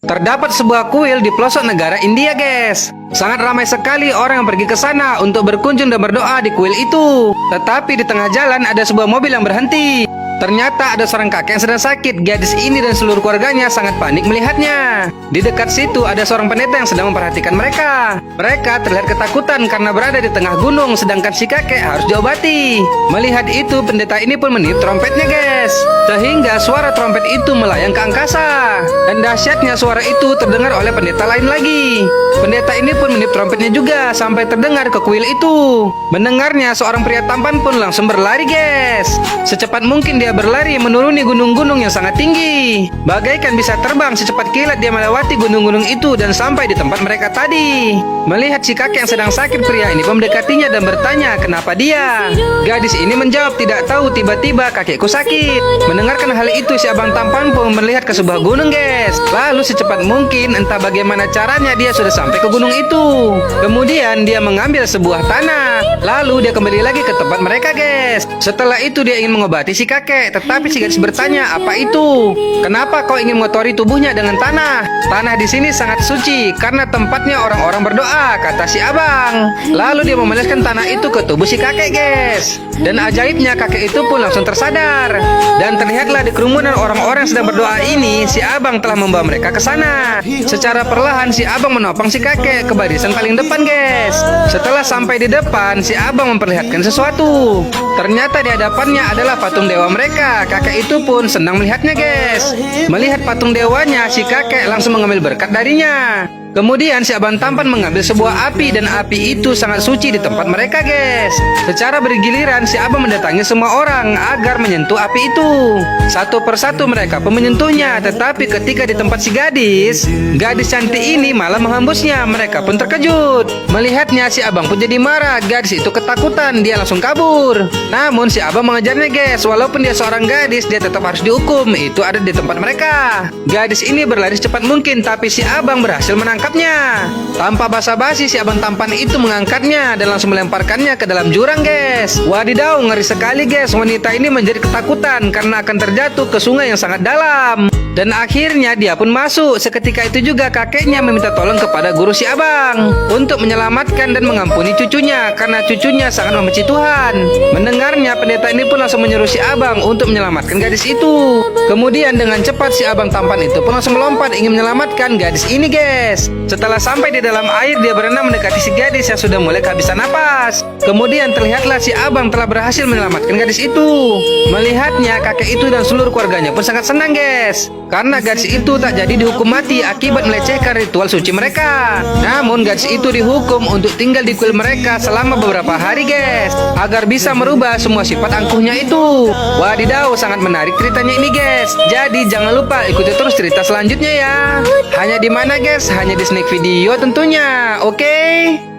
Terdapat sebuah kuil di pelosok negara India, guys. Sangat ramai sekali orang yang pergi ke sana untuk berkunjung dan berdoa di kuil itu. Tetapi di tengah jalan ada sebuah mobil yang berhenti. Ternyata ada seorang kakek yang sedang sakit. Gadis ini dan seluruh keluarganya sangat panik melihatnya. Di dekat situ ada seorang pendeta yang sedang memperhatikan mereka. Mereka terlihat ketakutan karena berada di tengah gunung, sedangkan si kakek harus diobati. Melihat itu, pendeta ini pun meniup trompetnya, guys. Sehingga suara trompet itu melayang ke angkasa. Dan dahsyatnya suara itu terdengar oleh pendeta lain lagi. Pendeta ini pun meniup trompetnya juga sampai terdengar ke kuil itu. Mendengarnya, seorang pria tampan pun langsung berlari, guys. Secepat mungkin dia berlari menuruni gunung-gunung yang sangat tinggi. Bagaikan bisa terbang secepat kilat, dia melewati gunung-gunung itu dan sampai di tempat mereka tadi. Melihat si kakek yang sedang sakit, pria ini pun mendekatinya dan bertanya kenapa dia. Gadis ini menjawab tidak tahu, tiba-tiba kakekku sakit. Mendengarkan hal itu, si abang tampan pun melihat ke sebuah gunung, guys. Lalu secepat mungkin, entah bagaimana caranya, dia sudah sampai ke gunung itu. Kemudian dia mengambil sebuah tanah. Lalu dia kembali lagi ke tempat mereka, guys. Setelah itu dia ingin mengobati si kakek. Tetapi si gadis bertanya, apa itu? Kenapa kau ingin mengotori tubuhnya dengan tanah? Tanah di sini sangat suci karena tempatnya orang-orang berdoa, kata si abang. Lalu dia memoleskan tanah itu ke tubuh si kakek, guys. Dan ajaibnya kakek itu pun langsung tersadar. Dan terlihatlah di kerumunan orang-orang yang sedang berdoa ini, si abang telah membawa mereka ke sana. Secara perlahan si abang menopang si kakek ke barisan paling depan, guys. Setelah sampai di depan, si abang memperlihatkan sesuatu. Ternyata di hadapannya adalah patung dewa mereka. Kakek itu pun senang melihatnya, guys. Melihat patung dewanya, si kakek langsung mengambil berkat darinya. Kemudian si abang tampan mengambil sebuah api dan api itu sangat suci di tempat mereka, guys. Secara bergiliran si abang mendatangi semua orang agar menyentuh api itu. Satu persatu mereka pun menyentuhnya. Tetapi ketika di tempat si gadis cantik ini malah menghembusnya. Mereka pun terkejut. Melihatnya si abang pun jadi marah. Gadis itu ketakutan, dia langsung kabur. Namun si abang mengejarnya, guys. Walaupun dia seorang gadis, dia tetap harus dihukum. Itu ada di tempat mereka. Gadis ini berlari secepat mungkin, tapi si abang berhasil menangkapnya. Tanpa basa-basi, si abang tampan itu mengangkatnya dan langsung melemparkannya ke dalam jurang, guys. Wadidaw, ngeri sekali, guys. Wanita ini menjadi ketakutan karena akan terjatuh ke sungai yang sangat dalam. Dan akhirnya dia pun masuk. Seketika itu juga kakeknya meminta tolong kepada guru si abang untuk menyelamatkan dan mengampuni cucunya karena cucunya sangat membenci Tuhan. Mendengarnya, pendeta ini pun langsung menyuruh si abang untuk menyelamatkan gadis itu. Kemudian dengan cepat si abang tampan itu pun langsung melompat ingin menyelamatkan gadis ini, guys. Setelah sampai di dalam air, dia berenang mendekati si gadis yang sudah mulai kehabisan napas. Kemudian terlihatlah si abang telah berhasil menyelamatkan gadis itu. Melihatnya, kakek itu dan seluruh keluarganya pun sangat senang, guys. Karena gadis itu tak jadi dihukum mati akibat melecehkan ritual suci mereka. Namun gadis itu dihukum untuk tinggal di kuil mereka selama beberapa hari, guys, agar bisa merubah semua sifat angkuhnya itu. Wadidaw, sangat menarik ceritanya ini, guys. Jadi jangan lupa ikuti terus cerita selanjutnya ya. Hanya di mana, guys? Hanya di Snack Video tentunya. Oke?